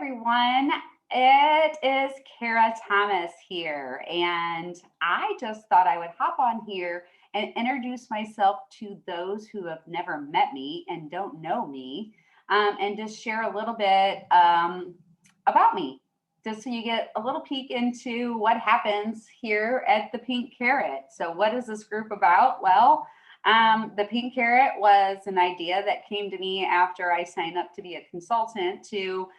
everyone. It is Kara Thomas here, and I just thought I would hop on here and introduce myself to those who have never met me and don't know me, and just share a little bit about me, just so you get a little peek into what happens here at the Pink Carrot. So, what is this group about? The Pink Carrot was an idea that came to me after I signed up to be a consultant to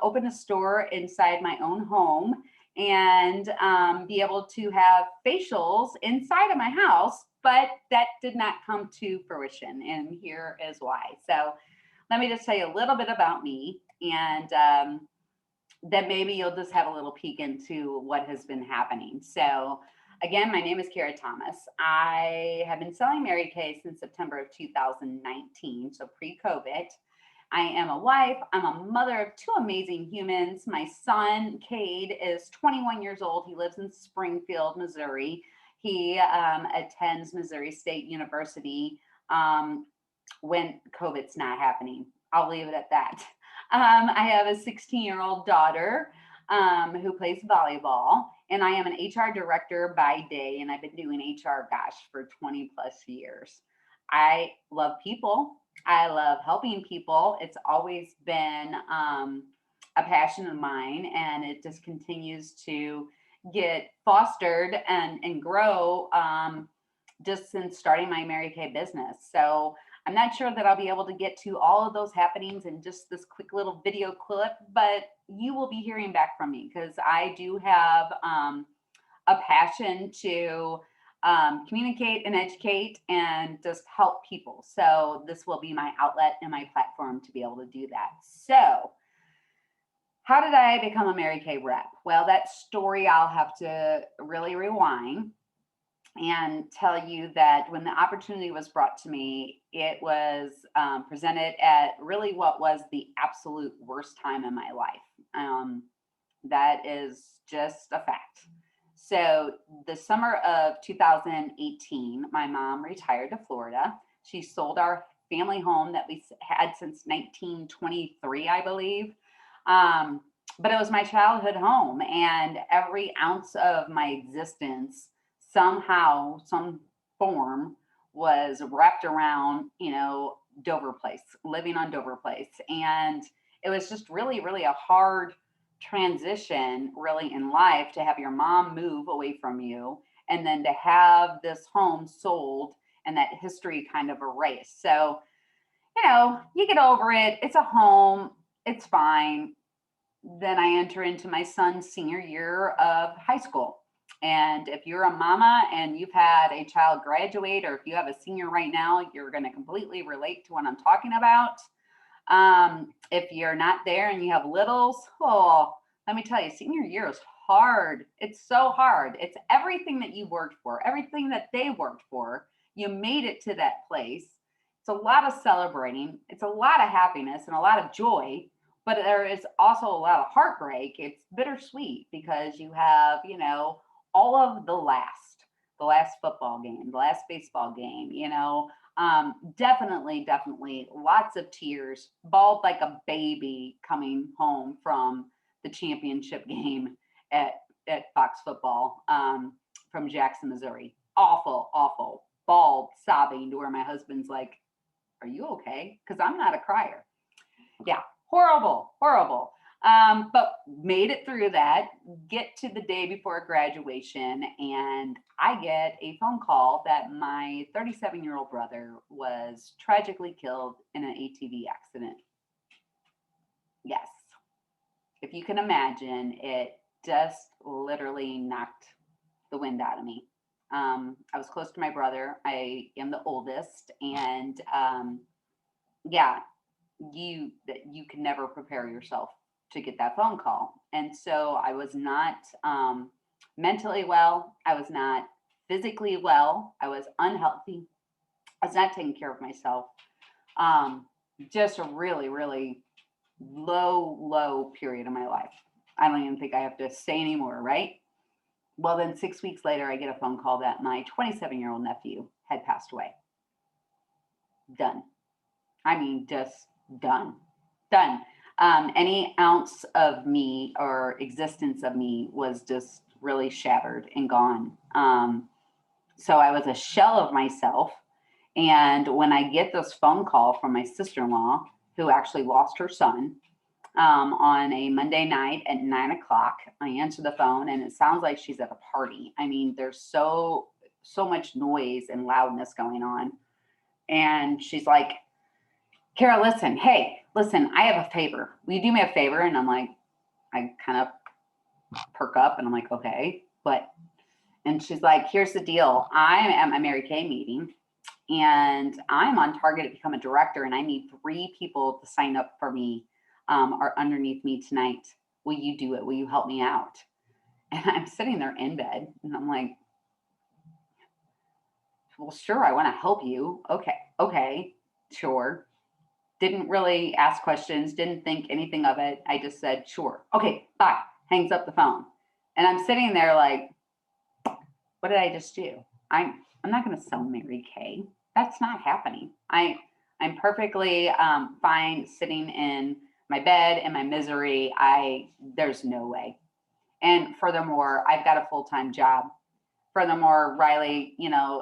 open a store inside my own home and be able to have facials inside of my house. But that did not come to fruition. And here is why. So, let me just tell you a little bit about me, and then maybe you'll just have a little peek into what has been happening. So, again, my name is Kara Thomas. I have been selling Mary Kay since September of 2019, so pre COVID. I am a wife. I'm a mother of two amazing humans. My son, Cade, is 21 years old. He lives in Springfield, Missouri. He attends Missouri State University when COVID's not happening. I'll leave it at that. I have a 16-year-old daughter who plays volleyball, and I am an HR director by day, and I've been doing HR, gosh, for 20 plus years. I love people. I love helping people. It's always been a passion of mine, and it just continues to get fostered and grow just since starting my Mary Kay business. So I'm not sure that I'll be able to get to all of those happenings in just this quick little video clip, but you will be hearing back from me because I do have a passion to communicate and educate and just help people. So this will be my outlet and my platform to be able to do that. So how did I become a Mary Kay rep? Well, that story I'll have to really rewind and tell you that when the opportunity was brought to me, it was presented at really what was the absolute worst time in my life. That is just a fact. So, the summer of 2018, my mom retired to Florida. She sold our family home that we had since 1923, I believe. But it was my childhood home, and every ounce of my existence somehow, some form was wrapped around, Dover Place, living on Dover Place. And it was just really, really a hard transition, really, in life to have your mom move away from you and then to have this home sold and that history kind of erased. So, you get over it. It's a home, it's fine. Then I enter into my son's senior year of high school. And if you're a mama and you've had a child graduate, or if you have a senior right now, you're going to completely relate to what I'm talking about. If you're not there and you have littles, oh, let me tell you, senior year is hard. It's so hard. It's everything that you worked for, everything that they worked for. You made it to that place. It's a lot of celebrating. It's a lot of happiness and a lot of joy, but there is also a lot of heartbreak. It's bittersweet because you have, all of the last football game, the last baseball game, definitely lots of tears, bawled like a baby coming home from the championship game at Fox Football from Jackson, Missouri. Awful, bawled, sobbing to where my husband's like, "Are you okay?" Because I'm not a crier. Yeah, horrible. But made it through that, get to the day before graduation, and I get a phone call that my 37-year-old brother was tragically killed in an ATV accident. Yes. If you can imagine, it just literally knocked the wind out of me. I was close to my brother. I am the oldest, and yeah, you can never prepare yourself to get that phone call. And so I was not mentally well. I was not physically well. I was unhealthy. I was not taking care of myself. Just a really, really low period of my life. I don't even think I have to say anymore, right? Well, then 6 weeks later, I get a phone call that my 27-year-old nephew had passed away. Done. I mean, just done. Any ounce of me or existence of me was just really shattered and gone. So I was a shell of myself. And when I get this phone call from my sister in law, who actually lost her son, on a Monday night at 9 o'clock, I answer the phone and it sounds like she's at a party. I mean, there's so much noise and loudness going on. And she's like, Kara, listen, hey, listen, I have a favor. Will you do me a favor? And I'm like, I kind of perk up and I'm like, okay, what? And she's like, here's the deal. I'm at my Mary Kay meeting and I'm on target to become a director and I need 3 people to sign up for me or underneath me tonight. Will you do it? Will you help me out? And I'm sitting there in bed and I'm like, well, sure, I want to help you. Okay, sure. Didn't really ask questions, didn't think anything of it. I just said, sure. Okay, bye. Hangs up the phone. And I'm sitting there like, what did I just do? I'm not going to sell Mary Kay. That's not happening. I'm perfectly fine sitting in my bed in my misery. There's no way. And furthermore, I've got a full-time job. Furthermore, Riley,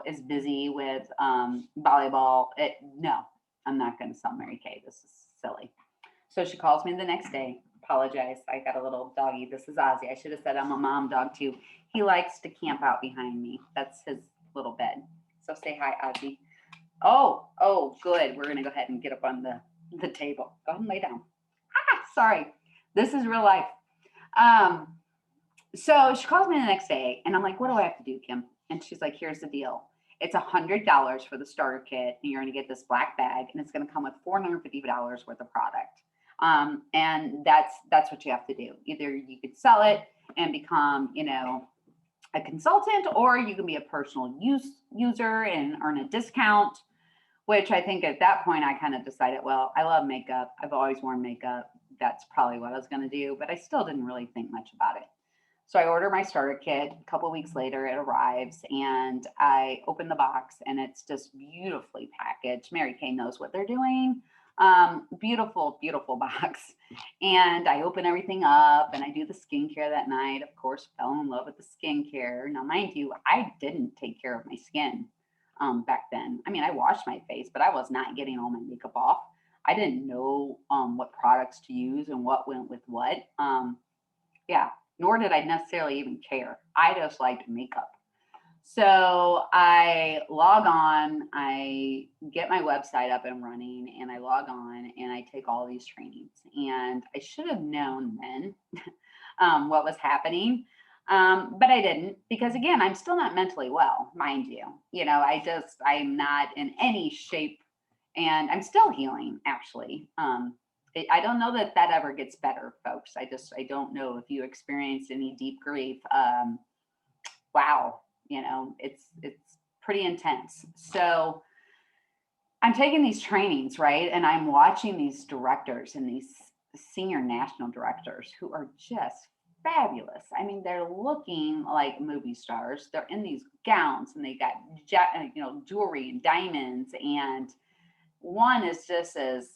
is busy with volleyball. No, I'm not going to sell Mary Kay. This is silly. So she calls me the next day. Apologize. I got a little doggy. This is Ozzy. I should have said I'm a mom dog too. He likes to camp out behind me. That's his little bed. So say hi, Ozzy. Oh, good. We're going to go ahead and get up on the table. Go ahead and lay down. Sorry. This is real life. So she calls me the next day and I'm like, what do I have to do, Kim? And she's like, here's the deal. It's $100 for the starter kit and you're going to get this black bag and it's going to come with $450 worth of product. And that's what you have to do. Either you could sell it and become, a consultant, or you can be a personal user and earn a discount, which I think at that point I kind of decided, well, I love makeup. I've always worn makeup. That's probably what I was going to do, but I still didn't really think much about it. So I order my starter kit. A couple of weeks later, it arrives and I open the box and it's just beautifully packaged. Mary Kay knows what they're doing. Beautiful, beautiful box. And I open everything up and I do the skincare that night. Of course, fell in love with the skincare. Now, mind you, I didn't take care of my skin back then. I mean, I washed my face, but I was not getting all my makeup off. I didn't know what products to use and what went with what. Yeah, nor did I necessarily even care. I just liked makeup. So I log on, I get my website up and running, and I log on and I take all these trainings. And I should have known then what was happening, but I didn't because, again, I'm still not mentally well, mind you. I'm not in any shape, and I'm still healing, actually. I don't know that ever gets better, folks. I don't know if you experienced any deep grief. Wow. It's pretty intense. So I'm taking these trainings, right? And I'm watching these directors and these senior national directors who are just fabulous. I mean, they're looking like movie stars. They're in these gowns and they got, jewelry and diamonds. And one is just as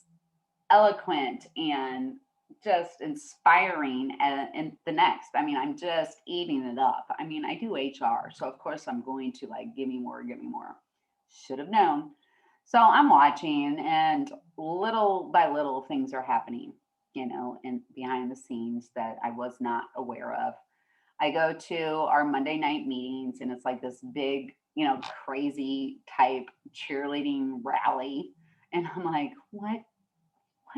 eloquent and just inspiring and the next. I mean, I'm just eating it up. I mean, I do HR, so of course I'm going to like give me more. Should have known. So I'm watching and little by little things are happening, and behind the scenes that I was not aware of. I go to our Monday night meetings and it's like this big, crazy type cheerleading rally. And I'm like, what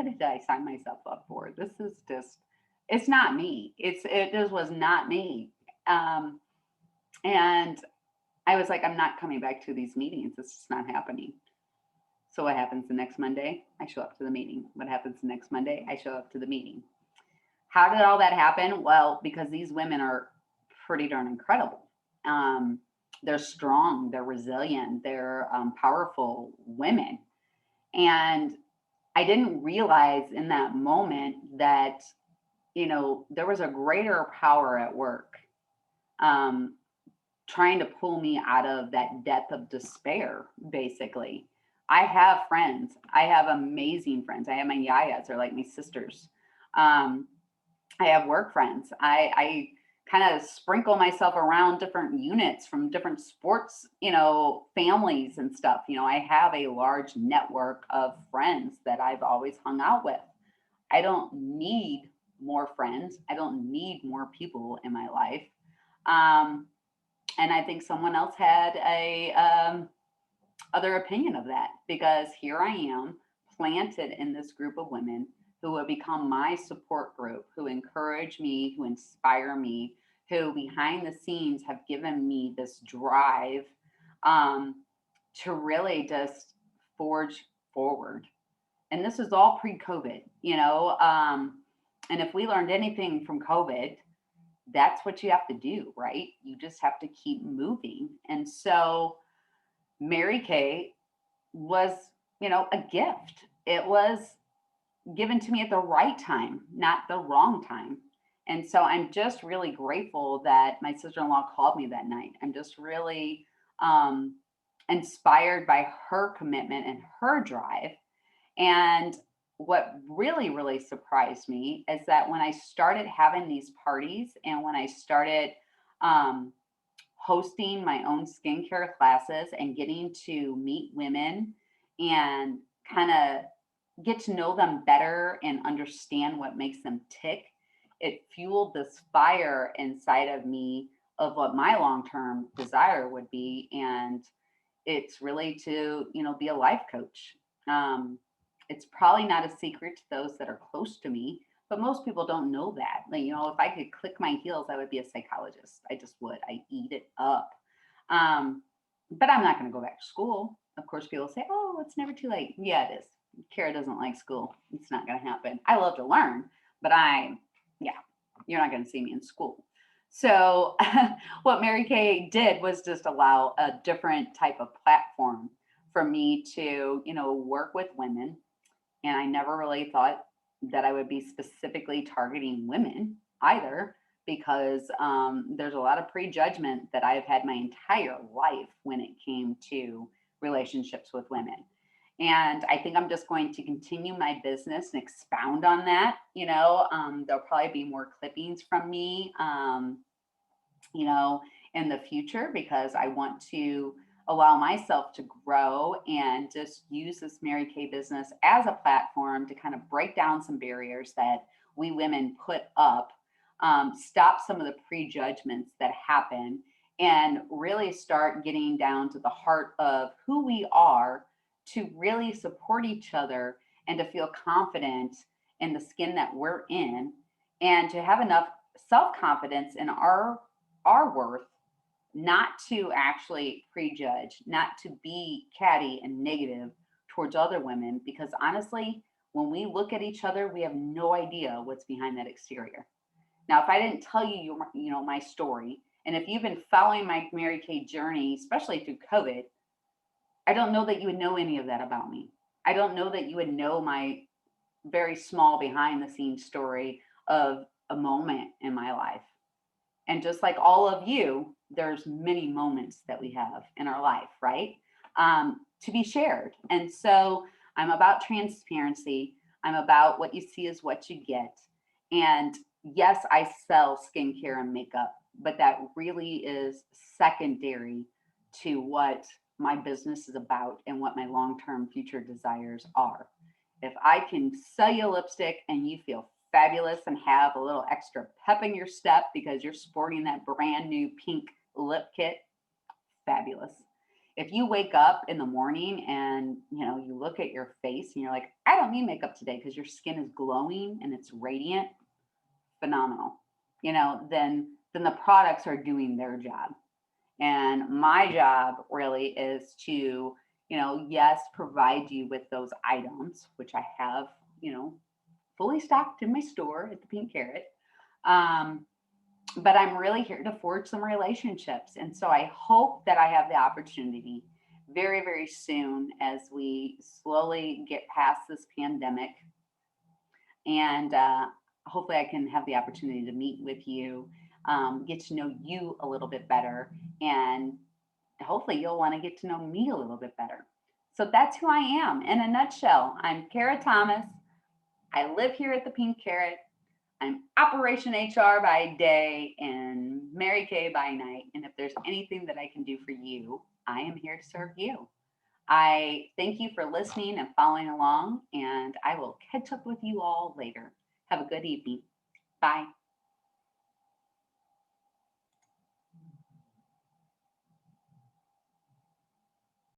did I sign myself up for? This is just, it's not me. It just was not me. And I was like, I'm not coming back to these meetings. It's just not happening. So what happens the next Monday? I show up to the meeting. What happens the next Monday? I show up to the meeting. How did all that happen? Well, because these women are pretty darn incredible. They're strong, they're resilient, they're powerful women. And I didn't realize in that moment that, there was a greater power at work trying to pull me out of that depth of despair, basically. I have friends. I have amazing friends. I have my yayas. They're like my sisters. Um, I have work friends. I kind of sprinkle myself around different units from different sports, families and stuff. I have a large network of friends that I've always hung out with. I don't need more friends. I don't need more people in my life. Um, and I think someone else had a other opinion of that, because here I am planted in this group of women who have become my support group, who encourage me, who inspire me, who behind the scenes have given me this drive um, to really just forge forward. And this is all pre COVID, and if we learned anything from COVID, that's what you have to do, right? You just have to keep moving. And so Mary Kay was, a gift. It was given to me at the right time, not the wrong time. And so I'm just really grateful that my sister in law called me that night. I'm just really um, inspired by her commitment and her drive. And what really, really surprised me is that when I started having these parties and when I started um, hosting my own skincare classes and getting to meet women and kind of get to know them better and understand what makes them tick, it fueled this fire inside of me of what my long-term desire would be. And it's really to, be a life coach. Um, it's probably not a secret to those that are close to me, but most people don't know that. Like, if I could click my heels, I would be a psychologist. I just would. I eat it up. Um, but I'm not going to go back to school. Of course, people say, "Oh, it's never too late." Yeah, it is. Kara doesn't like school. It's not going to happen. I love to learn, but yeah, you're not going to see me in school. So, what Mary Kay did was just allow a different type of platform for me to, work with women. And I never really thought that I would be specifically targeting women either, because there's a lot of prejudgment that I've had my entire life when it came to relationships with women. And I think I'm just going to continue my business and expound on that. There'll probably be more clippings from me, you know, in the future, because I want to allow myself to grow and just use this Mary Kay business as a platform to kind of break down some barriers that we women put up, stop some of the prejudgments that happen, and really start getting down to the heart of who we are, to really support each other and to feel confident in the skin that we're in, and to have enough self-confidence in our worth, not to actually prejudge, not to be catty and negative towards other women, because honestly, when we look at each other, we have no idea what's behind that exterior. Now, if I didn't tell you, my story, and if you've been following my Mary Kay journey, especially through COVID, I don't know that you would know any of that about me. I don't know that you would know my very small behind the scenes story of a moment in my life. And just like all of you, there's many moments that we have in our life, right? To be shared. And so I'm about transparency. I'm about what you see is what you get. And yes, I sell skincare and makeup, but that really is secondary to what my business is about and what my long term future desires are. If I can sell you lipstick and you feel fabulous and have a little extra pep in your step because you're sporting that brand new pink lip kit, fabulous. If you wake up in the morning and you look at your face and you're like, I don't need makeup today because your skin is glowing and it's radiant, phenomenal. Then the products are doing their job. And my job really is to, yes, provide you with those items, which I have, fully stocked in my store at the Pink Carrot. Um, but I'm really here to forge some relationships. And so I hope that I have the opportunity very, very soon, as we slowly get past this pandemic. And hopefully I can have the opportunity to meet with you, get to know you a little bit better, and hopefully you'll want to get to know me a little bit better. So that's who I am in a nutshell. I'm Kara Thomas. I live here at the Pink Carrot. I'm Operation HR by day and Mary Kay by night. And if there's anything that I can do for you, I am here to serve you. I thank you for listening and following along, and I will catch up with you all later. Have a good evening. Bye.